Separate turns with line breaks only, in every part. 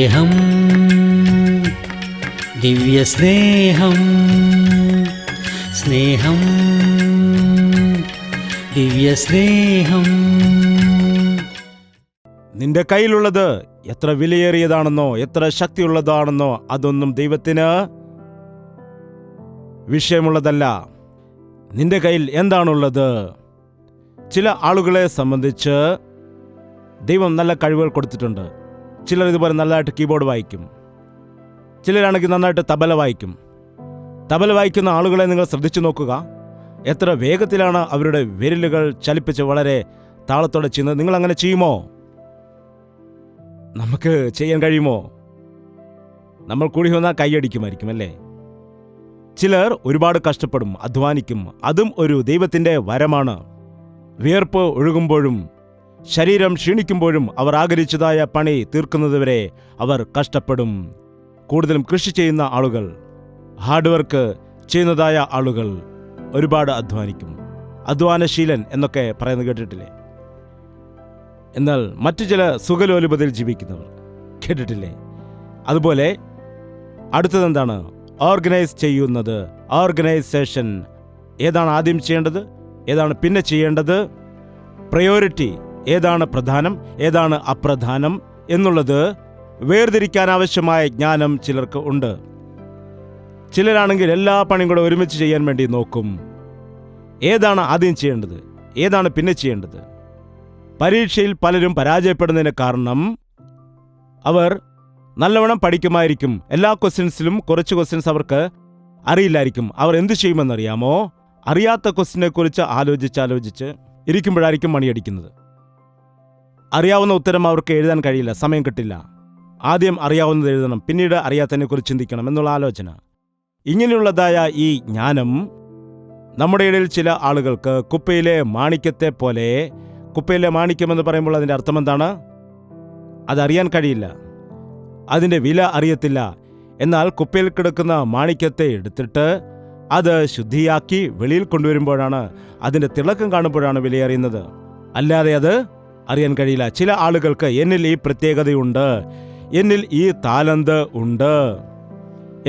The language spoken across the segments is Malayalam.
സ്നേഹം, ദിവ്യസ്നേഹം, സ്നേഹം, ദിവ്യസ്നേഹം.
നിന്റെ കയ്യിലുള്ളത് എത്ര വിലയേറിയതാണെന്നോ എത്ര ശക്തിയുള്ളതാണെന്നോ അതൊന്നും ദൈവത്തിന് വിഷയമുള്ളതല്ല. നിന്റെ കയ്യിൽ എന്താണുള്ളത്? ചില ആളുകളെ സംബന്ധിച്ച് ദൈവം നല്ല കഴിവുകൾ കൊടുത്തിട്ടുണ്ട്. ചിലർ ഇതുപോലെ നല്ലതായിട്ട് കീബോർഡ് വായിക്കും, ചിലരാണെങ്കിൽ നന്നായിട്ട് തബല വായിക്കും. തബല വായിക്കുന്ന ആളുകളെ നിങ്ങൾ ശ്രദ്ധിച്ചു നോക്കുക. എത്ര വേഗത്തിലാണ് അവരുടെ വിരലുകൾ ചലിപ്പിച്ച് വളരെ താളത്തോടെ ചെയ്യുന്നത്. നിങ്ങൾ അങ്ങനെ ചെയ്യുമോ? നമുക്ക് ചെയ്യാൻ കഴിയുമോ? നമ്മൾ കൂടി വന്നാൽ കൈയടിക്കുമായിരിക്കും അല്ലേ? ചിലർ ഒരുപാട് കഷ്ടപ്പെടും, അധ്വാനിക്കും. അതും ഒരു ദൈവത്തിൻ്റെ വരമാണ്. വിയർപ്പ് ഒഴുകുമ്പോഴും ശരീരം ക്ഷീണിക്കുമ്പോഴും അവർ ആഗ്രഹിച്ചതായ പണി തീർക്കുന്നതുവരെ അവർ കഷ്ടപ്പെടും. കൂടുതലും കൃഷി ചെയ്യുന്ന ആളുകൾ, ഹാർഡ് വർക്ക് ചെയ്യുന്നതായ ആളുകൾ ഒരുപാട് അധ്വാനിക്കും. അധ്വാനശീലൻ എന്നൊക്കെ പറയുന്നത് കേട്ടിട്ടില്ലേ? എന്നാൽ മറ്റു ചില സുഖലോലുപതയിൽ ജീവിക്കുന്നവർ കേട്ടിട്ടില്ലേ? അതുപോലെ അടുത്തതെന്താണ്? ഓർഗനൈസ് ചെയ്യുന്നത്. ഓർഗനൈസേഷൻ. ഏതാണ് ആദ്യം ചെയ്യേണ്ടത്, ഏതാണ് പിന്നെ ചെയ്യേണ്ടത്, പ്രയോറിറ്റി ഏതാണ് പ്രധാനം, ഏതാണ് അപ്രധാനം എന്നുള്ളത് വേർതിരിക്കാൻ ആവശ്യമായ ജ്ഞാനം ചിലർക്ക് ഉണ്ട്. ചിലരാണെങ്കിൽ എല്ലാ പണിയും കൂടെ ഒരുമിച്ച് ചെയ്യാൻ വേണ്ടി നോക്കും. ഏതാണ് ആദ്യം ചെയ്യേണ്ടത്, ഏതാണ് പിന്നെ ചെയ്യേണ്ടത്? പരീക്ഷയിൽ പലരും പരാജയപ്പെടുന്നതിന് കാരണം അവർ നല്ലവണ്ണം പഠിക്കുമായിരിക്കും. എല്ലാ ക്വസ്റ്റ്യൻസിലും കുറച്ച് ക്വസ്റ്റ്യൻസ് അവർക്ക് അറിയില്ലായിരിക്കും. അവർ എന്തു ചെയ്യുമെന്നറിയാമോ? അറിയാത്ത ക്വസ്റ്റ്യനെ കുറിച്ച് ആലോചിച്ച് ഇരിക്കുമ്പോഴായിരിക്കും മണിയടിക്കുന്നത്. അറിയാവുന്ന ഉത്തരം അവർക്ക് എഴുതാൻ കഴിയില്ല, സമയം കിട്ടില്ല. ആദ്യം അറിയാവുന്നത് എഴുതണം, പിന്നീട് അറിയാത്തതിനെ കുറിച്ച് ചിന്തിക്കണം എന്നുള്ള ആലോചന. ഇങ്ങനെയുള്ളതായ ഈ ജ്ഞാനം നമ്മുടെ ഇടയിൽ ചില ആളുകൾക്ക് കുപ്പയിലെ മാണിക്യത്തെ പോലെ. കുപ്പയിലെ മാണിക്യമെന്ന് പറയുമ്പോൾ അതിൻ്റെ അർത്ഥം എന്താണ്? അതറിയാൻ കഴിയില്ല, അതിൻ്റെ വില അറിയത്തില്ല. എന്നാൽ കുപ്പയിൽ കിടക്കുന്ന മാണിക്യത്തെ എടുത്തിട്ട് അത് ശുദ്ധിയാക്കി വെളിയിൽ കൊണ്ടുവരുമ്പോഴാണ്, അതിൻ്റെ തിളക്കം കാണുമ്പോഴാണ് വിലയറിയുന്നത്. അല്ലാതെ അത് അറിയാൻ കഴിയില്ല. ചില ആളുകൾക്ക് എന്നിൽ ഈ പ്രത്യേകതയുണ്ട്, എന്നിൽ ഈ താലന്ത് ഉണ്ട്,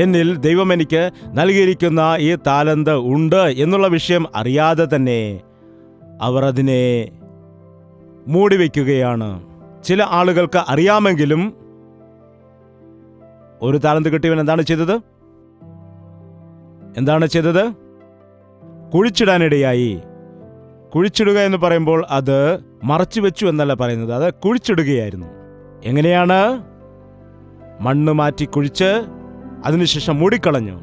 എന്നിൽ ദൈവം എനിക്ക് നൽകിയിരിക്കുന്ന ഈ താലന്ത് ഉണ്ട് എന്നുള്ള വിഷയം അറിയാതെ തന്നെ അവർ അതിനെ മൂടിവെക്കുകയാണ്. ചില ആളുകൾക്ക് അറിയാമെങ്കിലും ഒരു താലന്ത് കിട്ടിയവൻ എന്താണ് ചെയ്തത്? കുഴിച്ചിടാനിടയായി. കുഴിച്ചിടുക എന്ന് പറയുമ്പോൾ അത് മറച്ചു വെച്ചു എന്നല്ല പറയുന്നത്, അത് കുഴിച്ചിടുകയായിരുന്നു. എങ്ങനെയാണ്? മണ്ണ് മാറ്റി കുഴിച്ച് അതിനുശേഷം മൂടിക്കളഞ്ഞു.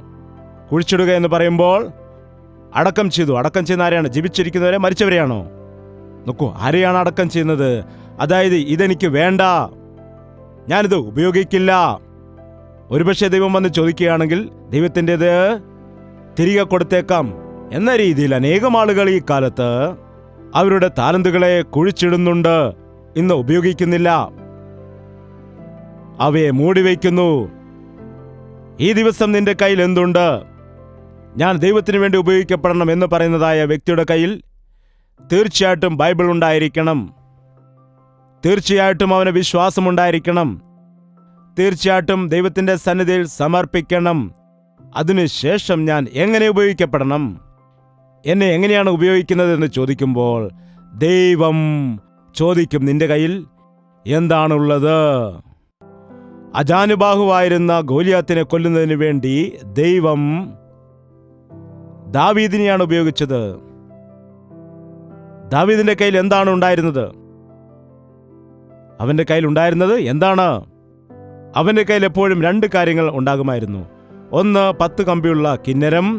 കുഴിച്ചിടുക എന്ന് പറയുമ്പോൾ അടക്കം ചെയ്തു. അടക്കം ചെയ്യുന്ന ആരെയാണ്? ജീവിച്ചിരിക്കുന്നവരെ, മരിച്ചവരെയാണോ? നോക്കൂ, ആരെയാണ് അടക്കം ചെയ്യുന്നത്? അതായത് ഇതെനിക്ക് വേണ്ട, ഞാനിത് ഉപയോഗിക്കില്ല. ഒരുപക്ഷെ ദൈവം വന്ന് ചോദിക്കുകയാണെങ്കിൽ ദൈവത്തിൻ്റെത് തിരികെ കൊടുത്തേക്കാം എന്ന രീതിയിൽ അനേകം ആളുകൾ ഈ കാലത്ത് അവരുടെ താലന്തുകളെ കുഴിച്ചിടുന്നുണ്ട്, ഇന്ന് ഉപയോഗിക്കുന്നില്ല, അവയെ മൂടിവെക്കുന്നു. ഈ ദിവസം നിന്റെ കയ്യിൽ എന്തുണ്ട്? ഞാൻ ദൈവത്തിന് വേണ്ടി ഉപയോഗിക്കപ്പെടണം എന്ന് പറയുന്നതായ വ്യക്തിയുടെ കയ്യിൽ തീർച്ചയായിട്ടും ബൈബിൾ ഉണ്ടായിരിക്കണം, തീർച്ചയായിട്ടും അവന് വിശ്വാസമുണ്ടായിരിക്കണം, തീർച്ചയായിട്ടും ദൈവത്തിൻ്റെ സന്നിധിയിൽ സമർപ്പിക്കണം. അതിനുശേഷം ഞാൻ എങ്ങനെ ഉപയോഗിക്കപ്പെടണം, എന്നെ എങ്ങനെയാണ് ഉപയോഗിക്കുന്നത് എന്ന് ചോദിക്കുമ്പോൾ ദൈവം ചോദിക്കും, നിന്റെ കയ്യിൽ എന്താണുള്ളത്? അജാനുബാഹുവായിരുന്ന ഗോലിയാത്തിനെ കൊല്ലുന്നതിന് വേണ്ടി ദൈവം ദാവീദിനെയാണ് ഉപയോഗിച്ചത്. ദാവീദിന്റെ കയ്യിൽ എന്താണ് ഉണ്ടായിരുന്നത്? അവന്റെ കയ്യിൽ ഉണ്ടായിരുന്നത് എന്താണ്? അവന്റെ കയ്യിൽ എപ്പോഴും രണ്ട് കാര്യങ്ങൾ ഉണ്ടാകുമായിരുന്നു. ഒന്ന് 10 കമ്പിയുള്ള കിന്നരം,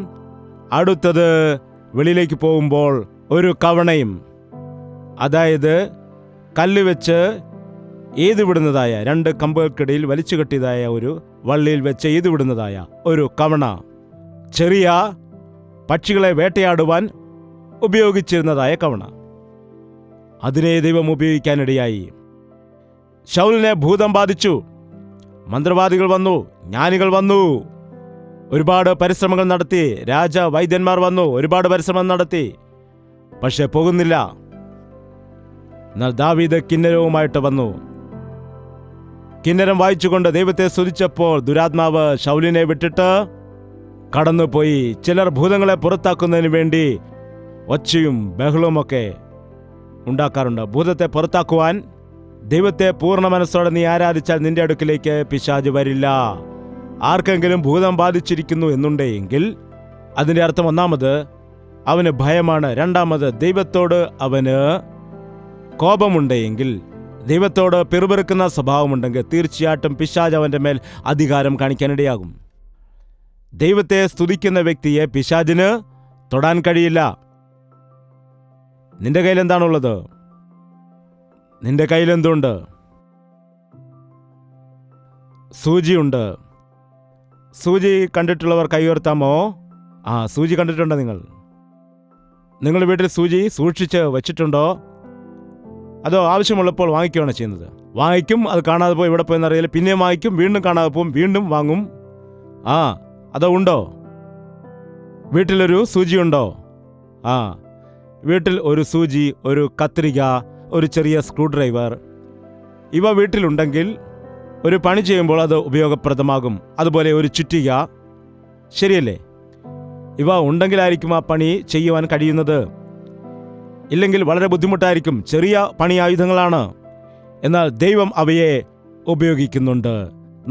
അടുത്തത് വെളിയിലേക്ക് പോകുമ്പോൾ ഒരു കവണയും. അതായത് കല്ല് വെച്ച് എയ്തുവിടുന്നതായ, 2 കമ്പുകൾക്കിടയിൽ വലിച്ചു കെട്ടിയതായ ഒരു വള്ളിയിൽ വെച്ച് എയ്തുവിടുന്നതായ ഒരു കവണ. ചെറിയ പക്ഷികളെ വേട്ടയാടുവാൻ ഉപയോഗിച്ചിരുന്നതായ കവണ. അതിനെ ദൈവം ഉപയോഗിക്കാനിടയായി. ശൗലിനെ ഭൂതം ബാധിച്ചു. മന്ത്രവാദികൾ വന്നു, ജ്ഞാനികൾ വന്നു, ഒരുപാട് പരിശ്രമങ്ങൾ നടത്തി. വൈദ്യന്മാർ വന്നു, ഒരുപാട് പരിശ്രമം നടത്തി, പക്ഷെ പോകുന്നില്ല. എന്നാൽ ദാവീദ് കിന്നരവുമായിട്ട് വന്നു. കിന്നരം വായിച്ചുകൊണ്ട് ദൈവത്തെ സ്തുതിച്ചപ്പോൾ ദുരാത്മാവ് ശൗലിനെ വിട്ടിട്ട് കടന്നുപോയി. ചിലർ ഭൂതങ്ങളെ പുറത്താക്കുന്നതിന് വേണ്ടി ഒച്ചയും ബഹളവുമൊക്കെ ഉണ്ടാക്കാറുണ്ട്. ഭൂതത്തെ പുറത്താക്കുവാൻ ദൈവത്തെ പൂർണ്ണ മനസ്സോടെ നീ ആരാധിച്ചാൽ നിന്റെ അടുക്കിലേക്ക് പിശാച് വരില്ല. ആർക്കെങ്കിലും ഭൂതം ബാധിച്ചിരിക്കുന്നു എന്നുണ്ടെങ്കിൽ അതിൻ്റെ അർത്ഥം ഒന്നാമത് അവന് ഭയമാണ്, രണ്ടാമത് ദൈവത്തോട് അവന് കോപമുണ്ടെങ്കിൽ, ദൈവത്തോട് പിറുപിറുക്കുന്ന സ്വഭാവമുണ്ടെങ്കിൽ തീർച്ചയായിട്ടും പിശാച് അവൻ്റെ മേൽ അധികാരം കാണിക്കാനിടയാകും. ദൈവത്തെ സ്തുതിക്കുന്ന വ്യക്തിയെ പിശാചിന് തൊടാൻ കഴിയില്ല. നിന്റെ കയ്യിൽ എന്താണുള്ളത്? നിന്റെ കയ്യിൽ എന്തുണ്ട്? സൂചിയുണ്ട്. സൂചി കണ്ടിട്ടുള്ളവർ കൈ ഉയർത്താമോ? സൂചി കണ്ടിട്ടുണ്ടോ? നിങ്ങൾ വീട്ടിൽ സൂചി സൂക്ഷിച്ച് വച്ചിട്ടുണ്ടോ? അതോ ആവശ്യമുള്ളപ്പോൾ വാങ്ങിക്കുകയാണ് ചെയ്യുന്നത്? വാങ്ങിക്കും, അത് കാണാതെ പോയി ഇവിടെ പോയെന്നറിയില്ല, പിന്നെയും വാങ്ങിക്കും, വീണ്ടും കാണാതെ പോകും, വീണ്ടും വാങ്ങും. അതോ ഉണ്ടോ? വീട്ടിലൊരു സൂചിയുണ്ടോ? വീട്ടിൽ ഒരു സൂചി, ഒരു കത്രിക, ഒരു ചെറിയ സ്ക്രൂ ഡ്രൈവർ, ഇവ വീട്ടിലുണ്ടെങ്കിൽ ഒരു പണി ചെയ്യുമ്പോൾ അത് ഉപയോഗപ്രദമാകും. അതുപോലെ ഒരു ചുറ്റിക, ശരിയല്ലേ? ഇവ ഉണ്ടെങ്കിലായിരിക്കും ആ പണി ചെയ്യുവാൻ കഴിയുന്നത്. ഇല്ലെങ്കിൽ വളരെ ബുദ്ധിമുട്ടായിരിക്കും. ചെറിയ പണി ആയുധങ്ങളാണ്, എന്നാൽ ദൈവം അവയെ ഉപയോഗിക്കുന്നുണ്ട്.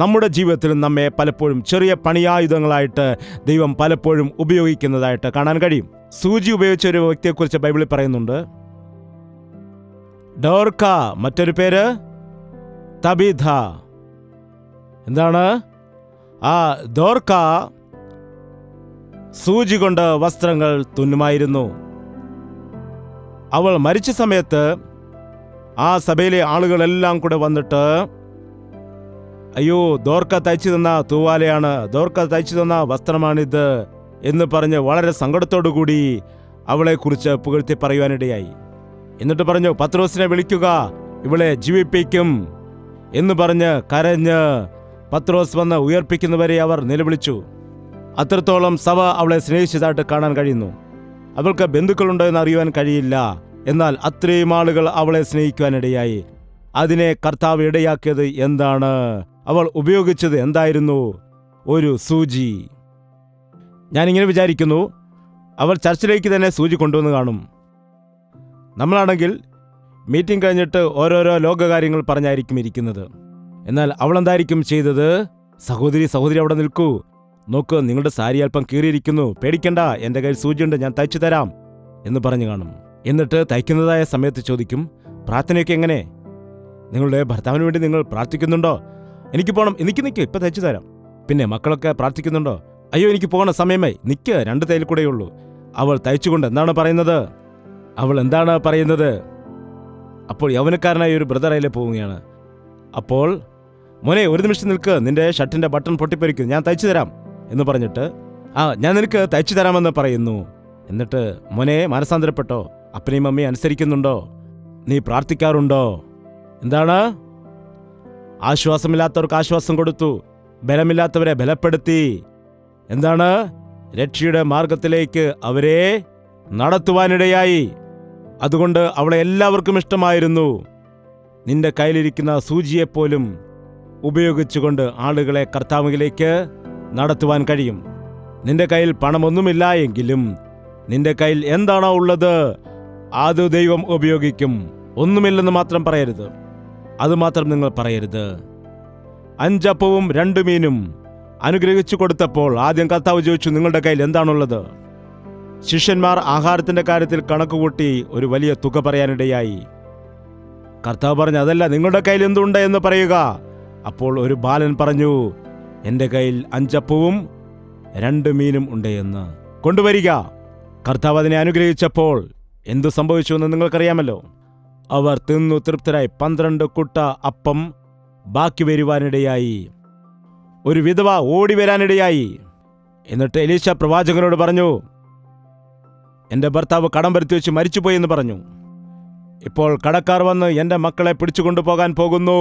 നമ്മുടെ ജീവിതത്തിൽ നമ്മെ പലപ്പോഴും ചെറിയ പണിയായുധങ്ങളായിട്ട് ദൈവം പലപ്പോഴും ഉപയോഗിക്കുന്നതായിട്ട് കാണാൻ കഴിയും. സൂചി ഉപയോഗിച്ച ഒരു വ്യക്തിയെക്കുറിച്ച് ബൈബിളിൽ പറയുന്നുണ്ട്. ഡോർക്ക, മറ്റൊരു പേര് തബീഥ. എന്താണ്? ഡോർക്ക സൂചി കൊണ്ട് വസ്ത്രങ്ങൾ തുന്നുമായിരുന്നു. അവൾ മരിച്ച സമയത്ത് ആ സഭയിലെ ആളുകളെല്ലാം കൂടെ വന്നിട്ട്, അയ്യോ, ദോർക്ക തയ്ച്ചു തന്ന തൂവാലയാണ്, ദോർക്ക തയ്ച്ചു തന്ന വസ്ത്രമാണിത് എന്ന് പറഞ്ഞ് വളരെ സങ്കടത്തോടുകൂടി അവളെക്കുറിച്ച് പുകഴ്ത്തി പറയുവാനിടയായി. എന്നിട്ട് പറഞ്ഞു, പത്രോസിനെ വിളിക്കുക, ഇവളെ ജീവിപ്പിക്കും എന്ന് പറഞ്ഞ് കരഞ്ഞ് പത്രോസ് വന്ന് ഉയർപ്പിക്കുന്നവരെ അവർ നിലവിളിച്ചു. അത്രത്തോളം സഭ അവളെ സ്നേഹിച്ചതായിട്ട് കാണാൻ കഴിയുന്നു. അവൾക്ക് ബന്ധുക്കളുണ്ടോ എന്ന് അറിയുവാൻ കഴിയില്ല, എന്നാൽ അത്രയും ആളുകൾ അവളെ സ്നേഹിക്കുവാനിടയായി. അതിനെ കർത്താവ് ഇടയാക്കിയത് എന്താണ്? അവൾ ഉപയോഗിച്ചത് എന്തായിരുന്നു? ഒരു സൂചി. ഞാനിങ്ങനെ വിചാരിക്കുന്നു, അവൾ ചർച്ചിലേക്ക് തന്നെ സൂചി കൊണ്ടുവന്ന് കാണും. നമ്മളാണെങ്കിൽ മീറ്റിംഗ് കഴിഞ്ഞിട്ട് ഓരോരോ ലോകകാര്യങ്ങൾ പറഞ്ഞായിരിക്കും ഇരിക്കുന്നത്. എന്നാൽ അവളെന്തായിരിക്കും ചെയ്തത്? സഹോദരി അവിടെ നിൽക്കൂ, നോക്ക്, നിങ്ങളുടെ സാരി അല്പം കീറിയിരിക്കുന്നു, പേടിക്കണ്ട, എൻ്റെ കയ്യിൽ സൂചിയുണ്ട്, ഞാൻ തയ്ച്ചു തരാം എന്ന് പറഞ്ഞു കാണും. എന്നിട്ട് തയ്ക്കുന്നതായ സമയത്ത് ചോദിക്കും, പ്രാർത്ഥനയൊക്കെ എങ്ങനെ? നിങ്ങളുടെ ഭർത്താവിന് വേണ്ടി നിങ്ങൾ പ്രാർത്ഥിക്കുന്നുണ്ടോ? എനിക്ക് പോകണം, നിൽക്ക്, ഇപ്പം തയ്ച്ചു തരാം. പിന്നെ മക്കളൊക്കെ പ്രാർത്ഥിക്കുന്നുണ്ടോ? അയ്യോ, എനിക്ക് പോകണ സമയമായി, നിൽക്ക്, 2 തയ്യൽ കൂടെയുള്ളൂ. അവൾ തയ്ച്ചുകൊണ്ട് എന്താണ് പറയുന്നത്? അപ്പോൾ യൗവനക്കാരനായ ഒരു ബ്രദർ അതിലെ പോവുകയാണ്. അപ്പോൾ, മോനെ, ഒരു നിമിഷം നിൽക്ക്, നിന്റെ ഷർട്ടിന്റെ ബട്ടൺ പൊട്ടിപ്പൊരിക്കും, ഞാൻ തയ്ച്ചു തരാം എന്ന് പറഞ്ഞിട്ട്, ഞാൻ നിനക്ക് തയ്ച്ചു തരാമെന്ന് പറയുന്നു. എന്നിട്ട്, മോനെ, മനസാന്തരപ്പെട്ടോ? അപ്പനെയും അമ്മയും അനുസരിക്കുന്നുണ്ടോ? നീ പ്രാർത്ഥിക്കാറുണ്ടോ? എന്താണ്? ആശ്വാസമില്ലാത്തവർക്ക് ആശ്വാസം കൊടുത്തു, ബലമില്ലാത്തവരെ ബലപ്പെടുത്തി. എന്താണ്? രക്ഷയുടെ മാർഗത്തിലേക്ക് അവരെ നടത്തുവാനിടയായി. അതുകൊണ്ട് അവളെ എല്ലാവർക്കും ഇഷ്ടമായിരുന്നു. നിന്റെ കയ്യിലിരിക്കുന്ന സൂചിയെപ്പോലും ഉപയോഗിച്ചുകൊണ്ട് ആളുകളെ കർത്താവിലേക്ക് നടത്തുവാൻ കഴിയും. നിന്റെ കയ്യിൽ പണമൊന്നുമില്ല എങ്കിലും നിന്റെ കയ്യിൽ എന്താണോ ഉള്ളത് അത് ദൈവം ഉപയോഗിക്കും. ഒന്നുമില്ലെന്ന് മാത്രം പറയരുത്. അതുമാത്രം നിങ്ങൾ പറയരുത്. 5 അപ്പവും 2 മീനും അനുഗ്രഹിച്ചു കൊടുത്തപ്പോൾ ആദ്യം കർത്താവ് ചോദിച്ചു, നിങ്ങളുടെ കയ്യിൽ എന്താണുള്ളത്? ശിഷ്യന്മാർ ആഹാരത്തിന്റെ കാര്യത്തിൽ കണക്കുകൂട്ടി ഒരു വലിയ തുക പറയാനിടയായി. കർത്താവ് പറഞ്ഞു, അതല്ല, നിങ്ങളുടെ കയ്യിൽ എന്തുണ്ട് എന്ന് പറയുക. അപ്പോൾ ഒരു ബാലൻ പറഞ്ഞു, എൻ്റെ കയ്യിൽ 5 അപ്പവും 2 മീനും ഉണ്ട് എന്ന്. കൊണ്ടുവരിക. കർത്താവ് അതിനെ അനുഗ്രഹിച്ചപ്പോൾ എന്തു സംഭവിച്ചുവെന്ന് നിങ്ങൾക്കറിയാമല്ലോ. അവർ തിന്നു തൃപ്തരായി. 12 കുട്ട അപ്പം ബാക്കി വരുവാനിടയായി. ഒരു വിധവ ഓടി വരാനിടയായി. എന്നിട്ട് എലീശ പ്രവാചകനോട് പറഞ്ഞു, എൻ്റെ ഭർത്താവ് കടം വരുത്തി വെച്ച് മരിച്ചുപോയി എന്ന് പറഞ്ഞു. ഇപ്പോൾ കടക്കാർ വന്ന് എൻ്റെ മക്കളെ പിടിച്ചുകൊണ്ടു പോകാൻ പോകുന്നു,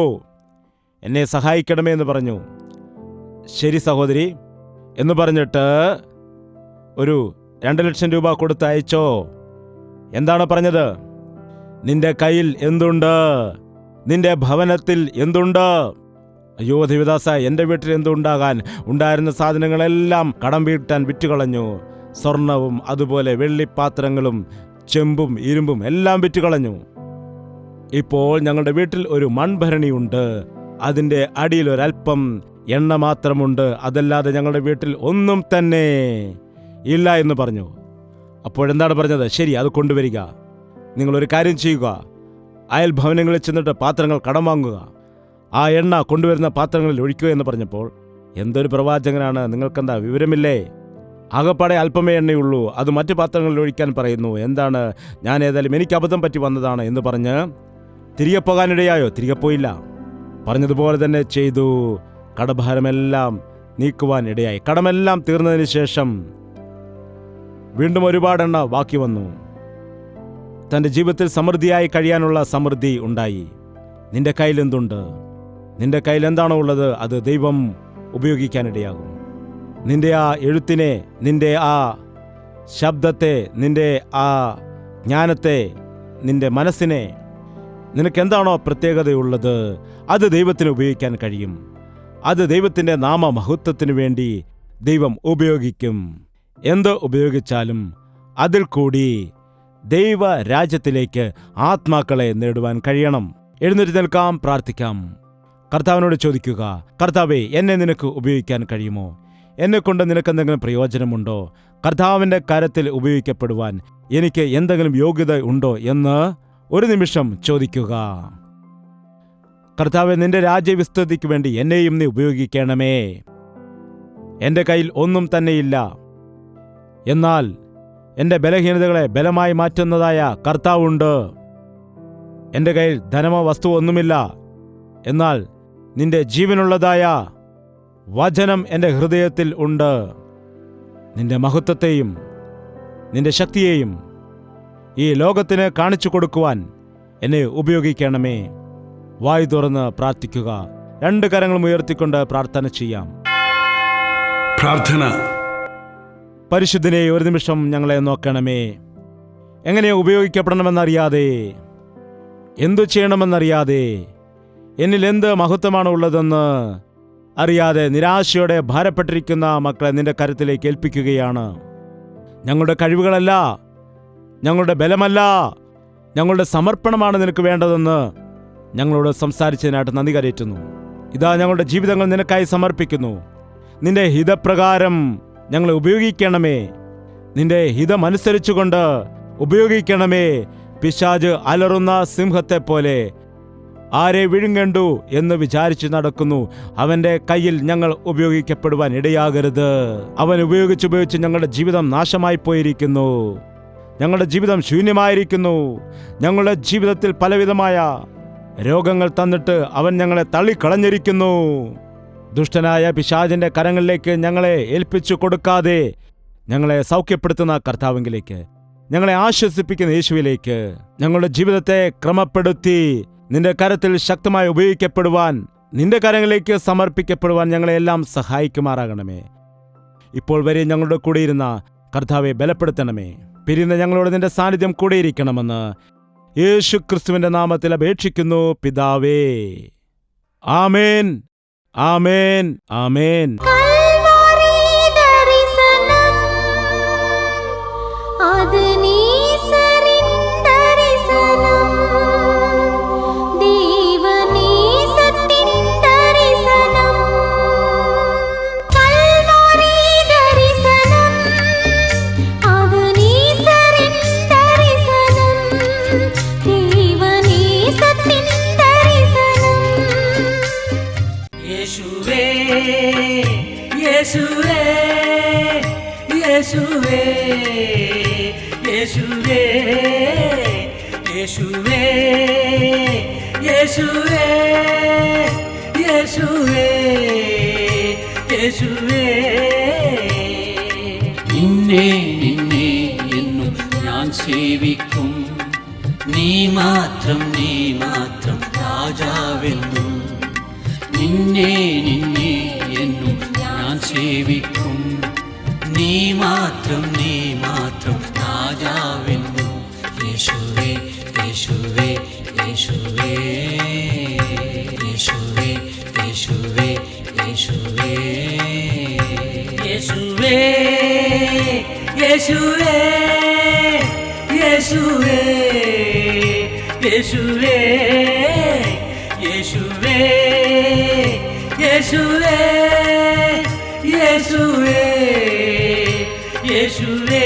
എന്നെ സഹായിക്കണമേ എന്ന് പറഞ്ഞു. ശരി സഹോദരി എന്ന് പറഞ്ഞിട്ട് ഒരു 2 ലക്ഷം രൂപ കൊടുത്ത് അയച്ചോ. എന്താണ് പറഞ്ഞത്? നിന്റെ കയ്യിൽ എന്തുണ്ട്? നിന്റെ ഭവനത്തിൽ എന്തുണ്ട്? അയ്യോ ദേവദാസ, എൻ്റെ വീട്ടിൽ എന്തുണ്ടാകാൻ? ഉണ്ടായിരുന്ന സാധനങ്ങളെല്ലാം കടം വീട്ടാൻ വിറ്റുകളഞ്ഞു. സ്വർണവും അതുപോലെ വെള്ളിപ്പാത്രങ്ങളും ചെമ്പും ഇരുമ്പും എല്ലാം വിറ്റുകളഞ്ഞു. ഇപ്പോൾ ഞങ്ങളുടെ വീട്ടിൽ ഒരു മൺഭരണിയുണ്ട്. അതിൻ്റെ അടിയിൽ ഒരൽപ്പം എണ്ണ മാത്രമുണ്ട്. അതല്ലാതെ ഞങ്ങളുടെ വീട്ടിൽ ഒന്നും തന്നെ ഇല്ല എന്ന് പറഞ്ഞു. അപ്പോഴെന്താണ് പറഞ്ഞത്? ശരി, അത് കൊണ്ടുവരിക. നിങ്ങളൊരു കാര്യം ചെയ്യുക, അയൽ ഭവനങ്ങളിൽ ചെന്നിട്ട് പാത്രങ്ങൾ കടം വാങ്ങുക, ആ എണ്ണ കൊണ്ടുവരുന്ന പാത്രങ്ങളിൽ ഒഴിക്കുക എന്ന് പറഞ്ഞപ്പോൾ, എന്തൊരു പ്രവാചകനാണ്! നിങ്ങൾക്കെന്താ വിവരമില്ലേ? ആകപ്പാടെ അല്പമേ എണ്ണയുള്ളൂ, അത് മറ്റു പാത്രങ്ങളിൽ ഒഴിക്കാൻ പറയുന്നു. എന്താണ്? ഞാൻ ഏതായാലും എനിക്ക് അബദ്ധം പറ്റി വന്നതാണ് എന്ന് പറഞ്ഞ് തിരികെ പോകാനിടയായോ? തിരികെ പോയില്ല. പറഞ്ഞതുപോലെ തന്നെ ചെയ്തു. കടഭാരമെല്ലാം നീക്കുവാൻ ഇടയായി. കടമെല്ലാം തീർന്നതിന് ശേഷം വീണ്ടും ഒരുപാടെണ്ണ ബാക്കി വന്നു. തൻ്റെ ജീവിതത്തിൽ സമൃദ്ധിയായി കഴിയാനുള്ള സമൃദ്ധി ഉണ്ടായി. നിന്റെ കയ്യിൽ എന്തുണ്ട്? നിന്റെ കയ്യിൽ എന്താണോ ഉള്ളത് അത് ദൈവം ഉപയോഗിക്കാനിടയാകും. നിന്റെ ആ എഴുത്തിനെ, നിന്റെ ആ ശബ്ദത്തെ, നിന്റെ ആ ജ്ഞാനത്തെ, നിന്റെ മനസ്സിനെ, നിനക്കെന്താണോ പ്രത്യേകതയുള്ളത് അത് ദൈവത്തിന് ഉപയോഗിക്കാൻ കഴിയും. അത് ദൈവത്തിൻ്റെ നാമമഹത്വത്തിനു വേണ്ടി ദൈവം ഉപയോഗിക്കും. എന്ത് ഉപയോഗിച്ചാലും അതിൽ കൂടി ദൈവ രാജ്യത്തിലേക്ക് ആത്മാക്കളെ നേടുവാൻ കഴിയണം. എഴുന്നേറ്റ് നിൽക്കാം, പ്രാർത്ഥിക്കാം. കർത്താവിനോട് ചോദിക്കുക, കർത്താവേ, എന്നെ നിനക്ക് ഉപയോഗിക്കാൻ കഴിയുമോ? എന്നെക്കൊണ്ട് നിനക്കെന്തെങ്കിലും പ്രയോജനമുണ്ടോ? കർത്താവിൻ്റെ കരത്തിൽ ഉപയോഗിക്കപ്പെടുവാൻ എനിക്ക് എന്തെങ്കിലും യോഗ്യത ഉണ്ടോ എന്ന് ഒരു നിമിഷം ചോദിക്കുക. കർത്താവേ, നിന്റെ രാജ്യവിസ്തൃതിക്ക് വേണ്ടി എന്നെയും നീ ഉപയോഗിക്കണമേ. എൻ്റെ കയ്യിൽ ഒന്നും തന്നെയില്ല, എന്നാൽ എൻ്റെ ബലഹീനതകളെ ബലമായി മാറ്റുന്നതായ കർത്താവുണ്ട്. എൻ്റെ കയ്യിൽ ധനമോ വസ്തുവോ ഒന്നുമില്ല, എന്നാൽ നിന്റെ ജീവനുള്ളതായ വചനം എൻ്റെ ഹൃദയത്തിൽ ഉണ്ട്. നിന്റെ മഹത്വത്തെയും നിന്റെ ശക്തിയെയും ഈ ലോകത്തിന് കാണിച്ചു കൊടുക്കുവാൻ എന്നെ ഉപയോഗിക്കണമേ. വായു തുറന്ന് പ്രാർത്ഥിക്കുക. 2 കരങ്ങളും ഉയർത്തിക്കൊണ്ട് പ്രാർത്ഥന ചെയ്യാം.
പ്രാർത്ഥന.
പരിശുദ്ധനെ, ഒരു നിമിഷം ഞങ്ങളെ നോക്കണമേ. എങ്ങനെ ഉപയോഗിക്കപ്പെടണമെന്നറിയാതെ, എന്തു ചെയ്യണമെന്നറിയാതെ, എന്നിൽ എന്ത് മഹത്വമാണ് ഉള്ളതെന്ന് അറിയാതെ നിരാശയോടെ ഭാരപ്പെട്ടിരിക്കുന്ന മക്കളെ നിന്റെ കരത്തിലേക്ക് ഏൽപ്പിക്കുകയാണ്. ഞങ്ങളുടെ കഴിവുകളല്ല, ഞങ്ങളുടെ ബലമല്ല, ഞങ്ങളുടെ സമർപ്പണമാണ് നിനക്ക് വേണ്ടതെന്ന് ഞങ്ങളോട് സംസാരിച്ചതിനായിട്ട് നന്ദി കരയറ്റുന്നു. ഇതാ ഞങ്ങളുടെ ജീവിതങ്ങൾ നിനക്കായി സമർപ്പിക്കുന്നു. നിന്റെ ഹിതപ്രകാരം ഞങ്ങളെ ഉപയോഗിക്കണമേ. നിന്റെ ഹിതമനുസരിച്ചുകൊണ്ട് ഉപയോഗിക്കണമേ. പിശാച് അലറുന്ന സിംഹത്തെപ്പോലെ ആരെ വിഴുങ്ങണ്ടു എന്ന് വിചാരിച്ചു നടക്കുന്നു. അവൻ്റെ കയ്യിൽ ഞങ്ങൾ ഉപയോഗിക്കപ്പെടുവാൻ ഇടയാകരുത്. അവൻ ഉപയോഗിച്ച് ഞങ്ങളുടെ ജീവിതം നാശമായി പോയിരിക്കുന്നു. ഞങ്ങളുടെ ജീവിതം ശൂന്യമായിരിക്കുന്നു. ഞങ്ങളുടെ ജീവിതത്തിൽ പലവിധമായ രോഗങ്ങൾ തന്നിട്ട് അവൻ ഞങ്ങളെ തള്ളിക്കളഞ്ഞിരിക്കുന്നു. ദുഷ്ടനായ പിശാചിന്റെ കരങ്ങളിലേക്ക് ഞങ്ങളെ ഏൽപ്പിച്ചു കൊടുക്കാതെ ഞങ്ങളെ സൗഖ്യപ്പെടുത്തുന്ന കർത്താവിലേക്ക്, ഞങ്ങളെ ആശ്വസിപ്പിക്കുന്ന യേശുവിലേക്ക് ഞങ്ങളുടെ ജീവിതത്തെ ക്രമപ്പെടുത്തി നിന്റെ കരത്തിൽ ശക്തമായി ഉപയോഗിക്കപ്പെടുവാൻ, നിന്റെ കരങ്ങളിലേക്ക് സമർപ്പിക്കപ്പെടുവാൻ ഞങ്ങളെല്ലാം സഹായിക്കുമാറാകണമേ. ഇപ്പോൾ വരെ ഞങ്ങളുടെ കൂടെയിരുന്ന കർത്താവെ ബലപ്പെടുത്തണമേ. പിരിയുന്ന ഞങ്ങളോട് നിന്റെ സാന്നിധ്യം കൂടെയിരിക്കണമെന്ന് യേശു ക്രിസ്തുവിന്റെ നാമത്തിൽ അപേക്ഷിക്കുന്നു പിതാവേ. ആമേൻ, ആമേൻ, ആമേൻ.
യേശുവേ, യേശുവേ, യേശുവേ, യേശുവേ, യേശുവേ, യേശുവേ, യേശുവേ. നിന്നെ നിന്നെ എന്നും ഞാൻ സേവിക്കും. നീ മാത്രം രാജാവെന്നും. നിന്നെ നിന്നെ എന്നും ഞാൻ സേവിക്കും. നീ മാത്രം രാജാവെന്നും. യേശുവേ, യേശുവേ, യേശുവേ, യേശുവേ, യേശുവേ. യേശുവേ യേശുവേ യേശുവേ യേശുവേ യേശുവേ യേശുവേ യേശുവേ